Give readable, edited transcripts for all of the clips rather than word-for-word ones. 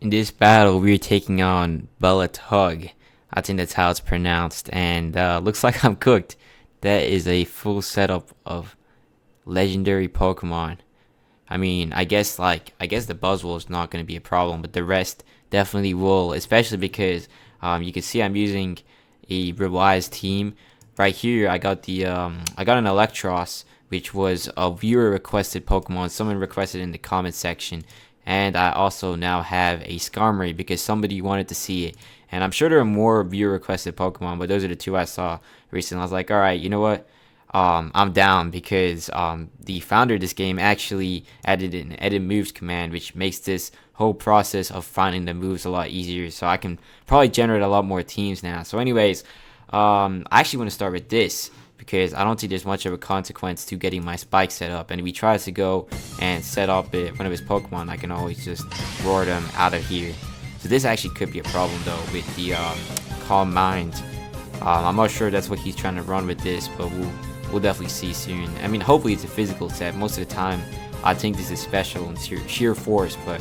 In this battle, we're taking on Belatug. I think that's how it's pronounced, and looks like I'm cooked. That is a full setup of legendary Pokemon. I guess the Buzzwole is not going to be a problem, but the rest definitely will, especially because you can see I'm using a revised team. Right here, I got an Eelektross, which was a viewer requested Pokemon. Someone requested in the comment section, and I also now have a Skarmory because somebody wanted to see it. And I'm sure there are more viewer requested Pokemon, but those are the two I saw recently. I was like, all right, you know what? I'm down because the founder of this game actually added an edit moves command, which makes this whole process of finding the moves a lot easier. So I can probably generate a lot more teams now. So, anyways, I actually want to start with this because I don't think there's much of a consequence to getting my spike set up. And if he tries to go and set up one of his Pokemon, I can always just roar them out of here. So this actually could be a problem though with the Calm Mind. I'm not sure that's what he's trying to run with this, but we'll definitely see soon. I mean, hopefully it's a physical set. Most of the time, I think this is special and sheer force, but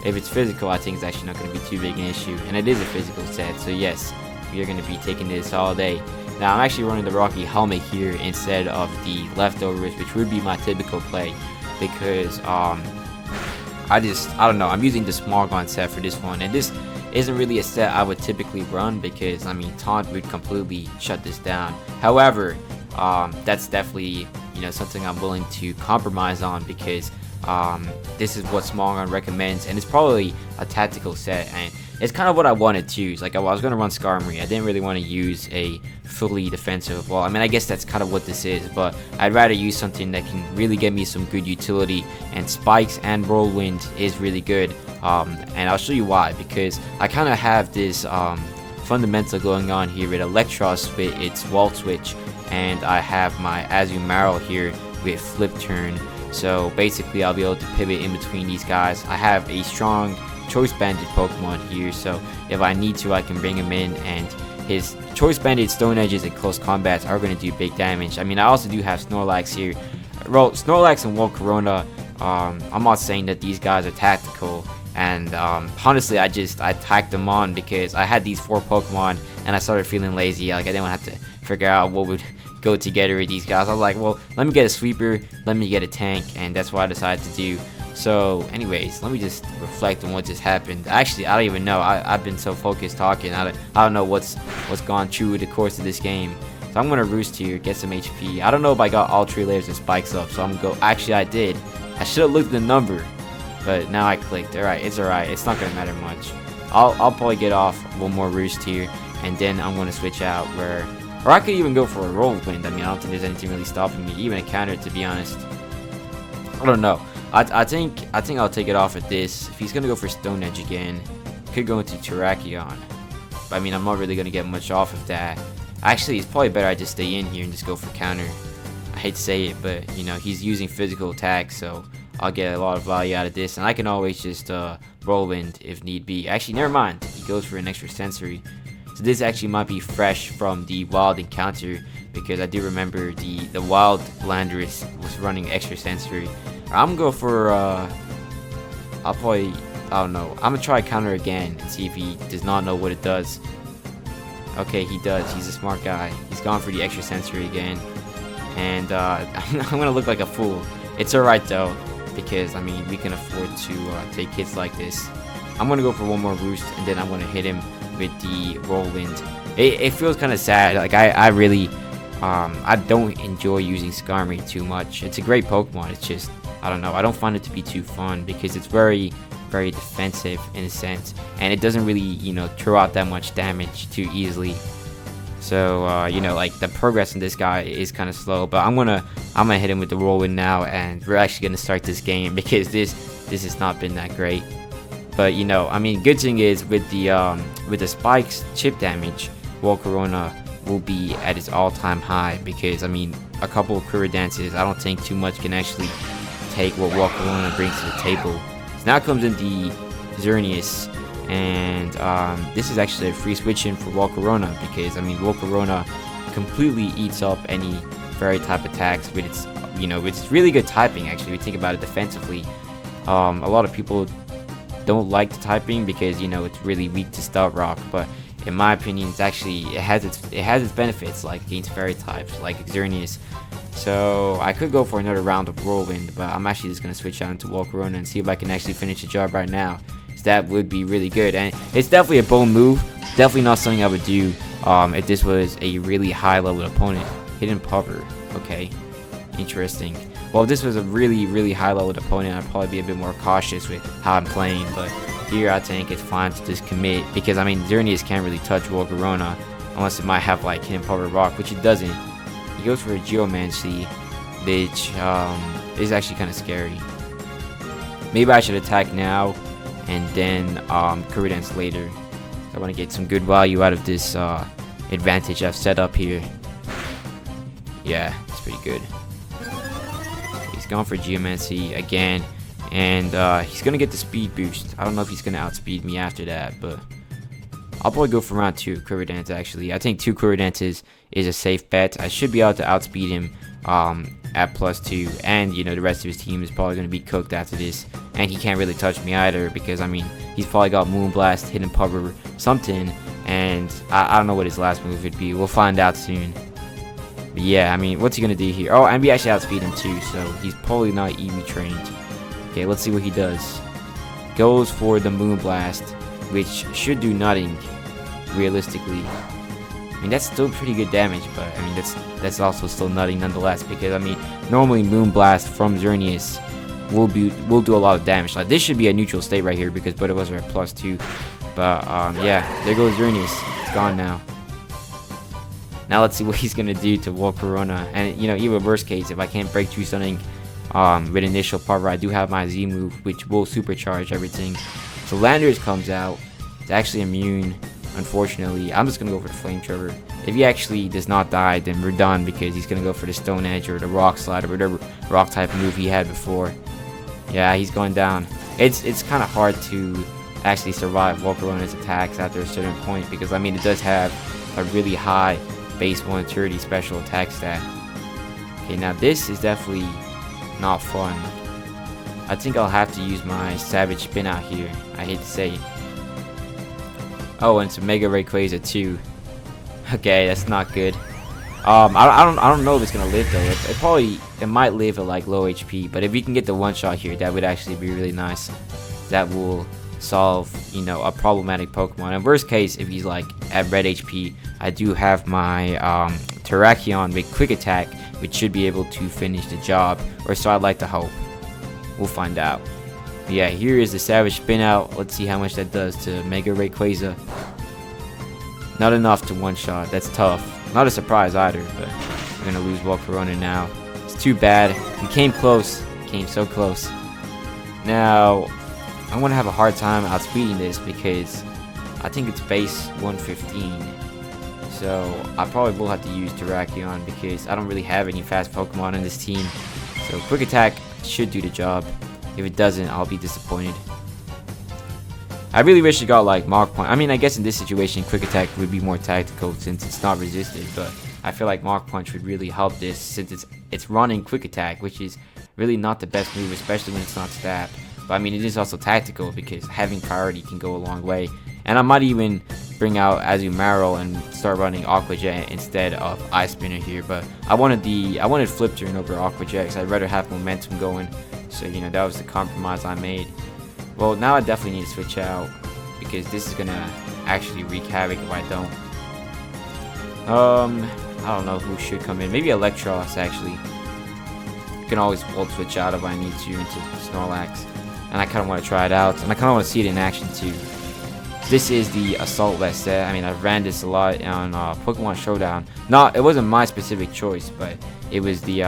if it's physical, I think it's actually not going to be too big an issue. And it is a physical set, so yes, we are going to be taking this all day. Now, I'm actually running the Rocky Helmet here instead of the Leftovers, which would be my typical play, because I don't know, I'm using the Smargon set for this one, and this isn't really a set I would typically run because, I mean, Taunt would completely shut this down. However, that's definitely, something I'm willing to compromise on because this is what Smargon recommends, and it's probably a tactical set, and it's kind of what I wanted to use. Like, I was going to run Skarmory. I didn't really want to use a fully defensive wall. I mean, I guess that's kind of what this is, but I'd rather use something that can really get me some good utility, and Spikes and Whirlwind is really good, and I'll show you why, because I kind of have this fundamental going on here with Eelektross with its Wall Switch, and I have my Azumarill here with Flip Turn. So basically, I'll be able to pivot in between these guys. I have a strong Choice Banded Pokemon here, so if I need to, I can bring him in, and his Choice Banded Stone Edges in close combats are going to do big damage. I mean, I also do have Snorlax here. Well, Snorlax and Volcarona, I'm not saying that these guys are tactical, and honestly, I tacked them on because I had these 4 Pokemon, and I started feeling lazy. Like, I didn't have to figure out what would go together with these guys. I was like, well, let me get a sweeper, let me get a tank, and that's what I decided to do. So anyways, let me just reflect on what just happened. Actually, I don't even know. I've been so focused talking. I don't know what's gone through the course of this game. So I'm gonna roost here, get some HP. I don't know if I got all 3 layers of spikes up, so I'm gonna go. Actually, I did. I should have looked at the number, but now I clicked. Alright, it's alright. It's not gonna matter much. I'll probably get off one more roost here, and then I'm gonna switch out or I could even go for a Whirlwind. I mean, I don't think there's anything really stopping me, even a counter, to be honest. I don't know. I think I'll take it off at this. If he's gonna go for Stone Edge again, could go into Terrakion. But I mean, I'm not really gonna get much off of that. Actually, it's probably better I just stay in here and just go for counter. I hate to say it, but he's using physical attack, so I'll get a lot of value out of this, and I can always just Whirlwind if need be. Actually, never mind. He goes for an extra sensory. So this actually might be fresh from the wild encounter, because I do remember the wild Landorus was running extra sensory. I'm gonna go for I don't know. I'm gonna try counter again and see if he does not know what it does. Okay, he does. He's a smart guy. He's gone for the extra sensory again, and I'm gonna look like a fool. It's alright though, because I mean, we can afford to take hits like this. I'm gonna go for one more roost, and then I'm gonna hit him with the Whirlwind. It feels kind of sad. Like, I really I don't enjoy using Skarmory too much. It's a great Pokemon. It's just, I don't know, I don't find it to be too fun because it's very, very defensive in a sense, and it doesn't really throw out that much damage too easily. So like, the progress in this guy is kind of slow, but I'm gonna hit him with the Whirlwind now, and we're actually gonna start this game because this has not been that great. But I mean, good thing is with the Spikes chip damage, Volcarona will be at its all-time high, because I mean, a couple of Quiver Dances, I don't think too much can actually take what Volcarona brings to the table. So now comes in the Xerneas, and this is actually a free switch in for Volcarona, because I mean, Volcarona completely eats up any fairy type attacks with its it's really good typing. Actually, if you think about it defensively, a lot of people don't like the typing because you know it's really weak to Stealth Rock, but in my opinion, it's actually it has its benefits, like against fairy types like Xerneas. So I could go for another round of Whirlwind, but I'm actually just gonna switch out into Volcarona and see if I can actually finish the job right now. So that would be really good, and it's definitely a bold move. Definitely not something I would do if this was a really high level opponent. Hidden Puffer, okay, interesting. Well, if this was a really high level opponent, I'd probably be a bit more cautious with how I'm playing, but here I think it's fine to just commit, because I mean Xerneas can't really touch Volcarona unless it might have like Hidden Puffer Rock, which it doesn't. He goes for a Geomancy, which is actually kind of scary. Maybe I should attack now and then Career Dance later. I want to get some good value out of this advantage I've set up here. Yeah, it's pretty good. He's going for Geomancy again, and he's gonna get the speed boost. I don't know if he's gonna outspeed me after that, but I'll probably go for round 2 Career Dance. Actually, I think 2 Career Dances is a safe bet. I should be able to outspeed him at +2, and you know the rest of his team is probably gonna be cooked after this, and he can't really touch me either because I mean he's probably got Moonblast, Hidden Puffer, something, and I don't know what his last move would be. We'll find out soon. But yeah, I mean, what's he gonna do here? Oh, and we actually outspeed him too, so he's probably not EV trained. Okay, let's see what he does. Goes for the Moonblast, which should do nothing, realistically. I mean, that's still pretty good damage, but I mean, that's also still nothing nonetheless, because I mean, normally Moonblast from Xerneas will do a lot of damage. Like, this should be a neutral state right here because both of us are at +2. But yeah, there goes Xerneas. It's gone now. Now let's see what he's gonna do to Volcarona. And you know, even worst case, if I can't break through something with initial Puffer, I do have my Z move, which will supercharge everything. So Landers comes out. It's actually immune, unfortunately. I'm just gonna go for the Flamethrower. If he actually does not die, then we're done, because he's gonna go for the Stone Edge or the Rock Slide or whatever rock type move he had before. Yeah, he's going down. It's kind of hard to actually survive Volcarona's attacks after a certain point, because I mean it does have a really high base 130 special attack stat. Okay, now this is definitely not fun. I think I'll have to use my Savage Spin out here. I hate to say it. Oh, and some Mega Rayquaza too. Okay, that's not good. I don't know if it's gonna live though. It might live at like low HP, but if we can get the one shot here, that would actually be really nice. That will solve, you know, a problematic Pokemon. In worst case, if he's like at red HP, I do have my Terrakion with Quick Attack, which should be able to finish the job, or so I'd like to hope. We'll find out. But yeah, here is the Savage Spin out. Let's see how much that does to Mega Rayquaza. Not enough to one shot. That's tough. Not a surprise either, but we're gonna lose Volcarona now. It's too bad. We came close. Came so close. Now I'm gonna have a hard time outspeeding this because I think it's base 115. So I probably will have to use Terrakion because I don't really have any fast Pokemon in this team. So Quick Attack should do the job. If it doesn't, I'll be disappointed. I really wish it got like Mach Punch. I mean, I guess in this situation, Quick Attack would be more tactical since it's not resisted. But I feel like Mach Punch would really help this since it's running Quick Attack, which is really not the best move, especially when it's not Stab. But I mean, it is also tactical because having priority can go a long way. And I might even bring out Azumarill and start running Aqua Jet instead of Ice Spinner here. But I wanted Flip Turn over Aqua Jet because I'd rather have momentum going. So you know, that was the compromise I made. Well, now I definitely need to switch out because this is gonna actually wreak havoc if I don't. I don't know who should come in. Maybe Eelektross actually. You can always Volt Switch out if I need to into Snorlax. And I kind of want to try it out, and I kind of want to see it in action too. This is the Assault Vest set. I mean, I've ran this a lot on Pokemon Showdown. No, it wasn't my specific choice, but it was the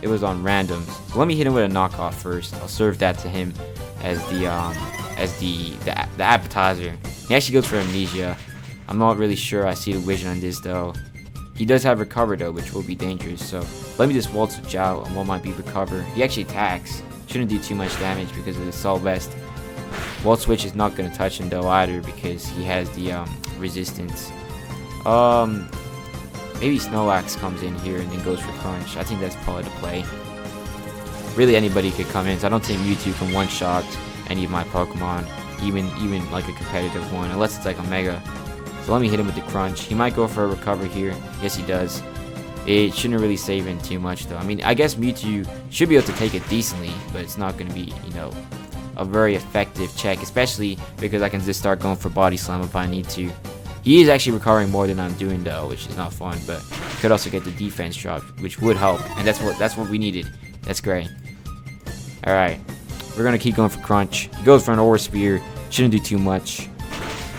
it was on randoms. So let me hit him with a knockoff first. I'll serve that to him as the appetizer. He actually goes for Amnesia. I'm not really sure I see the vision on this though. He does have Recover though, which will be dangerous. So let me just Volt Switch out, and what might be Recover. He actually attacks. Shouldn't do too much damage because of the Assault Vest. Volt Switch is not going to touch him though either because he has the resistance. Maybe Snorlax comes in here and then goes for Crunch. I think that's probably the play. Really anybody could come in, so I don't think Mewtwo can one-shot any of my Pokemon. even like a competitive one, unless it's like a mega. So let me hit him with the crunch. He might go for a recover here. Yes, he does. It shouldn't really save him too much though. I mean, I guess Mewtwo should be able to take it decently, but it's not going to be, you know, a very effective check, especially because I can just start going for body slam if I need to. He is actually recovering more than I'm doing though, which is not fun, but could also get the defense drop, which would help, and that's what we needed. That's great. All right, we're gonna keep going for crunch. He goes for an Aura Sphere. Shouldn't do too much.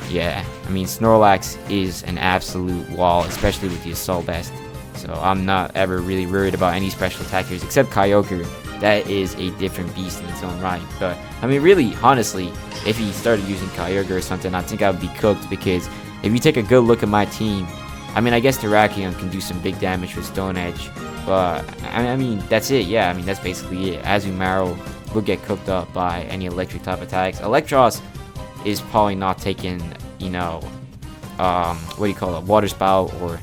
Yeah, I mean Snorlax is an absolute wall, especially with the Assault Vest. So I'm not ever really worried about any special attackers except Kyogre. That is a different beast in its own right. But I mean, really, honestly, if he started using Kyogre or something, I think I would be cooked, because if you take a good look at my team, I mean, I guess Terrakion can do some big damage with Stone Edge, but I mean, that's it. Yeah, I mean, that's basically it. Azumarill will get cooked up by any electric type attacks. Eelektross is probably not taking, you know, what do you call it, Water Spout or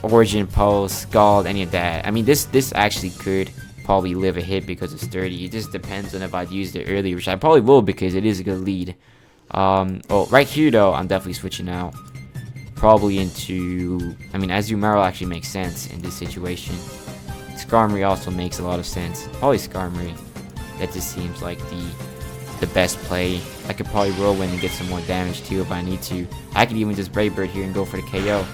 Origin Pulse, Scald, any of that. I mean, this actually could probably live a hit because it's sturdy. It just depends on if I'd used it earlier, which I probably will because it is a good lead. Oh, right here though, I'm definitely switching out. Probably into, I mean, Azumarill actually makes sense in this situation. Skarmory also makes a lot of sense. Probably Skarmory. That just seems like the best play. I could probably Whirlwind and get some more damage too if I need to. I could even just Brave Bird here and go for the KO.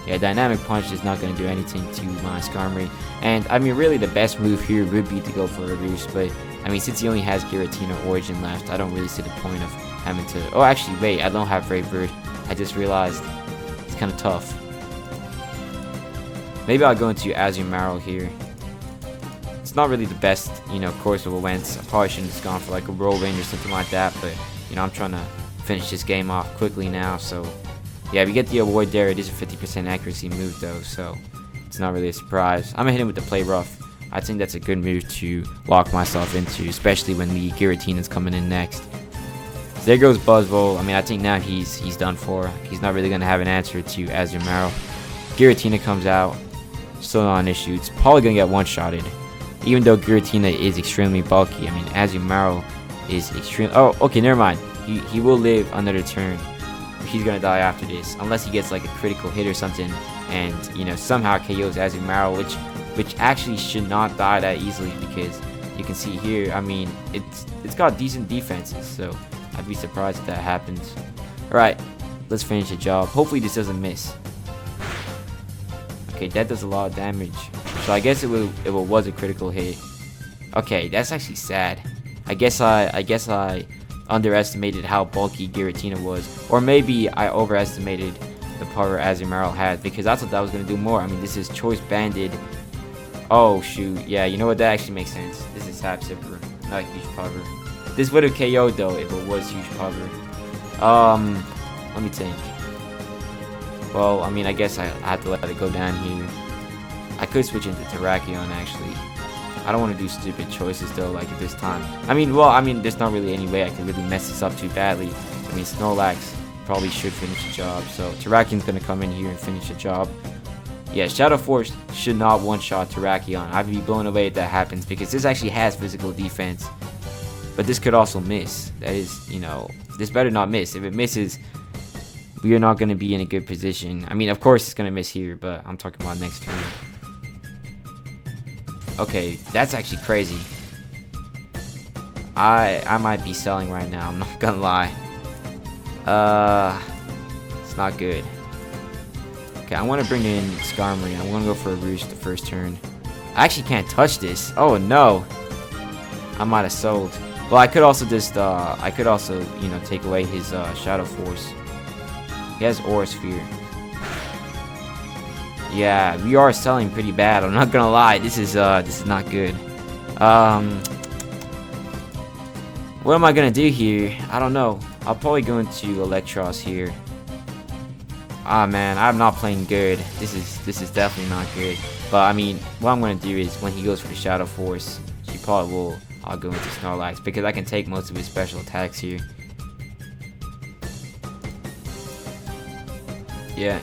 Yeah, Dynamic Punch is not going to do anything to my Skarmory. And, I mean, really the best move here would be to go for a Roost, but, I mean, since he only has Giratina Origin left, I don't really see the point of having to... Oh, actually, wait, I don't have Brave Bird. I just realized it's kind of tough. Maybe I'll go into Azumarill here. It's not really the best, you know, course of events. I probably shouldn't have just gone for, like, a Whirlwind or something like that, but, you know, I'm trying to finish this game off quickly now, so... Yeah, we get the award there. It is a 50% accuracy move though, so it's not really a surprise. I'm gonna hit him with the Play Rough. I think that's a good move to lock myself into, especially when the Giratina's coming in next. So there goes Buzzvole. I mean, I think now he's done for. He's not really gonna have an answer to Azumarill. Giratina comes out, still not an issue. It's probably gonna get one-shotted, even though Giratina is extremely bulky. I mean, Azumarill is extreme. Oh, okay, never mind. He will live another turn. He's gonna die after this, unless he gets like a critical hit or something, and you know, somehow KOs Azumarill, which actually should not die that easily, because you can see here, I mean, it's got decent defenses, so I'd be surprised if that happens. Alright, let's finish the job. Hopefully this doesn't miss. Okay, that does a lot of damage, so I guess it was a critical hit. Okay, that's actually sad. I guess I underestimated how bulky Giratina was, or maybe I overestimated the power Azumarill had, because I thought that was going to do more. I mean, this is Choice Banded. Oh shoot, yeah, you know what, that actually makes sense. This is Sap Sipper, not a huge power. This would have KO'd though if it was huge power. Let me think. Well, I mean, I guess I have to let it go down here. I could switch into Terrakion actually. I don't want to do stupid choices though, like at this time. I mean, there's not really any way I can really mess this up too badly. I mean, Snorlax probably should finish the job, so Terrakion's gonna come in here and finish the job. Yeah, Shadow Force should not one-shot Terrakion. I'd be blown away if that happens, because this actually has physical defense. But this could also miss. That is, you know, this better not miss. If it misses, we are not gonna be in a good position. I mean, of course it's gonna miss here, but I'm talking about next turn. Okay, that's actually crazy. I might be selling right now, I'm not gonna lie. It's not good. Okay, I want to bring in Skarmory. I'm gonna go for a Roost the first turn. I actually can't touch this. Oh no. I might have sold. Well, I could also just you know, take away his Shadow Force. He has Aura Sphere. Yeah, we are selling pretty bad. I'm not gonna lie. This is not good. What am I gonna do here? I don't know. I'll probably go into Eelektross here. Ah man, I'm not playing good. This is definitely not good. But I mean, what I'm gonna do is when he goes for the Shadow Force, he probably will. I'll go into Snorlax because I can take most of his special attacks here. Yeah.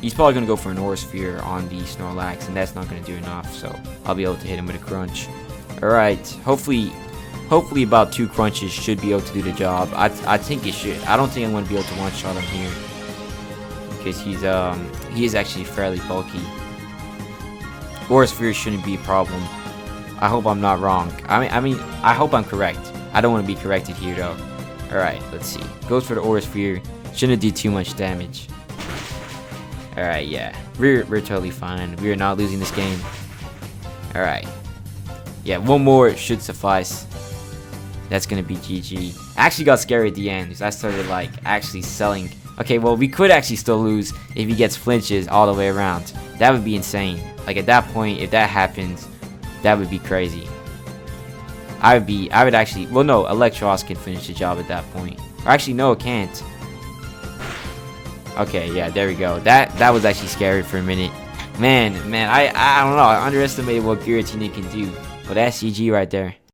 He's probably going to go for an Aura Sphere on the Snorlax, and that's not going to do enough, so I'll be able to hit him with a Crunch. Alright, hopefully Hopefully about 2 crunches should be able to do the job. I think it should. I don't think I'm going to be able to one-shot him here, because he is actually fairly bulky. Aura Sphere shouldn't be a problem. I hope I'm not wrong. I mean, I hope I'm correct. I don't want to be corrected here though. Alright, let's see. Goes for the Aura Sphere. Shouldn't do too much damage. Alright, yeah. We're totally fine. We are not losing this game. Alright. Yeah, one more should suffice. That's gonna be GG. I actually got scared at the end because I started like actually selling. Okay, well, we could actually still lose if he gets flinches all the way around. That would be insane. Like at that point, if that happens, that would be crazy. I would actually, well no, Eelektross can finish the job at that point. Or actually no, it can't. Okay, yeah, there we go. That was actually scary for a minute. Man, I don't know, I underestimated what Giratina can do. Well, that's GG right there.